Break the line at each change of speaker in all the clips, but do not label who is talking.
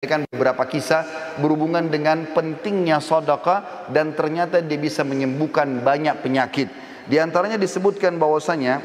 beberapa kisah berhubungan dengan pentingnya sedekah dan ternyata dia bisa menyembuhkan banyak penyakit. Di antaranya disebutkan bahwasanya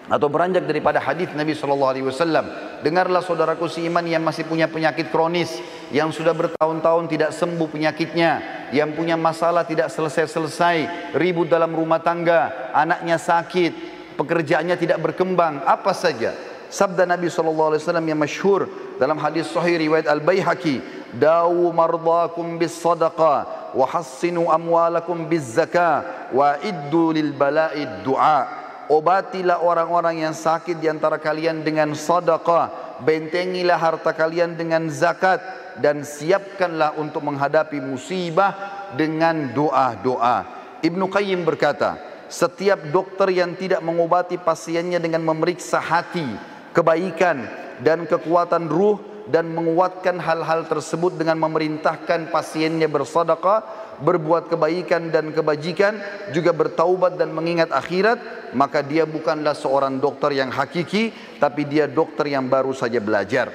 atau beranjak daripada hadis Nabi SAW, dengarlah saudaraku seiman yang masih punya penyakit kronis, yang sudah bertahun-tahun tidak sembuh penyakitnya, yang punya masalah tidak selesai-selesai, ribut dalam rumah tangga, anaknya sakit, pekerjaannya tidak berkembang, apa saja. Sabda Nabi SAW yang masyhur dalam hadis sahih riwayat Al-Baihaqi, dawu mardakum bis sadaqah wa hassinu amwalakum biz zakah wa iddu lil bala'i du'a. Obatilah orang-orang yang sakit di antara kalian dengan sedekah, bentengilah harta kalian dengan zakat, dan siapkanlah untuk menghadapi musibah dengan doa-doa. Ibnu Qayyim berkata, setiap dokter yang tidak mengobati pasiennya dengan memeriksa hati, kebaikan dan kekuatan ruh, dan menguatkan hal-hal tersebut dengan memerintahkan pasiennya bersedekah, berbuat kebaikan dan kebajikan, juga bertaubat dan mengingat akhirat, maka dia bukanlah seorang dokter yang hakiki, tapi dia dokter yang baru saja belajar.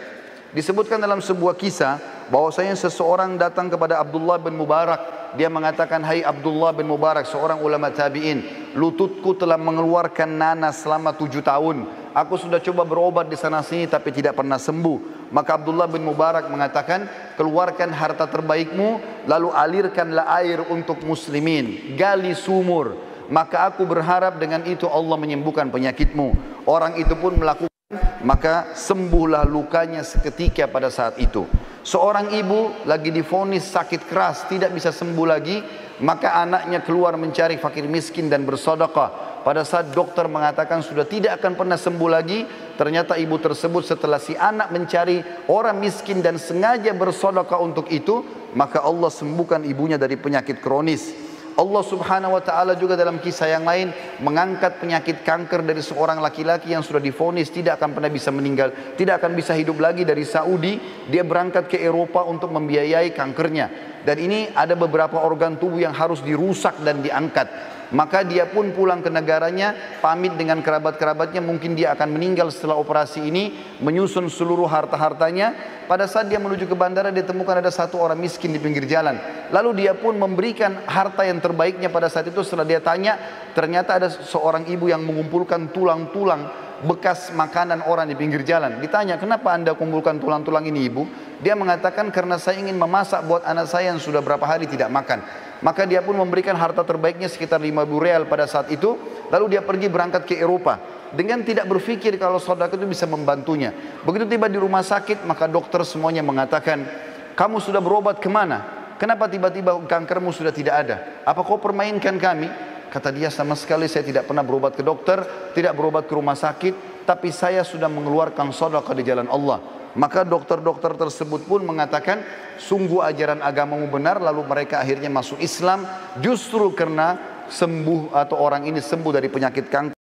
Disebutkan dalam sebuah kisah bahwasanya seseorang datang kepada Abdullah bin Mubarak. Dia mengatakan, hai Abdullah bin Mubarak, seorang ulama tabi'in, lututku telah mengeluarkan nanas selama 7 tahun. Aku sudah coba berobat di sana sini tapi tidak pernah sembuh. Maka Abdullah bin Mubarak mengatakan, keluarkan harta terbaikmu, lalu alirkanlah air untuk muslimin, gali sumur, maka aku berharap dengan itu Allah menyembuhkan penyakitmu. Orang itu pun melakukan, maka sembuhlah lukanya seketika pada saat itu. Seorang ibu lagi divonis sakit keras, tidak bisa sembuh lagi, maka anaknya keluar mencari fakir miskin dan bersedekah. Pada saat dokter mengatakan sudah tidak akan pernah sembuh lagi, ternyata ibu tersebut setelah si anak mencari orang miskin dan sengaja bersedekah untuk itu, maka Allah sembuhkan ibunya dari penyakit kronis. Allah subhanahu wa ta'ala juga dalam kisah yang lain mengangkat penyakit kanker dari seorang laki-laki yang sudah divonis tidak akan pernah bisa meninggal, tidak akan bisa hidup lagi. Dari Saudi dia berangkat ke Eropa untuk membiayai kankernya, dan ini ada beberapa organ tubuh yang harus dirusak dan diangkat. Maka dia pun pulang ke negaranya, pamit dengan kerabat-kerabatnya, mungkin dia akan meninggal setelah operasi ini, menyusun seluruh harta-hartanya. Pada saat dia menuju ke bandara, ditemukan ada satu orang miskin di pinggir jalan. Lalu dia pun memberikan harta yang terbaiknya pada saat itu. Setelah dia tanya, ternyata ada seorang ibu yang mengumpulkan tulang-tulang bekas makanan orang di pinggir jalan. Ditanya, kenapa anda kumpulkan tulang-tulang ini ibu? Dia mengatakan, karena saya ingin memasak buat anak saya yang sudah berapa hari tidak makan. Maka dia pun memberikan harta terbaiknya sekitar 5.000 real pada saat itu. Lalu dia pergi berangkat ke Eropa dengan tidak berpikir kalau sedekah itu bisa membantunya. Begitu tiba di rumah sakit, maka dokter semuanya mengatakan, kamu sudah berobat kemana? Kenapa tiba-tiba kankermu sudah tidak ada? Apa kau permainkan kami? Kata dia, sama sekali saya tidak pernah berobat ke dokter, tidak berobat ke rumah sakit, tapi saya sudah mengeluarkan sedekah di jalan Allah. Maka dokter-dokter tersebut pun mengatakan, sungguh ajaran agamamu benar. Lalu mereka akhirnya masuk Islam justru karena sembuh atau orang ini sembuh dari penyakit kanker.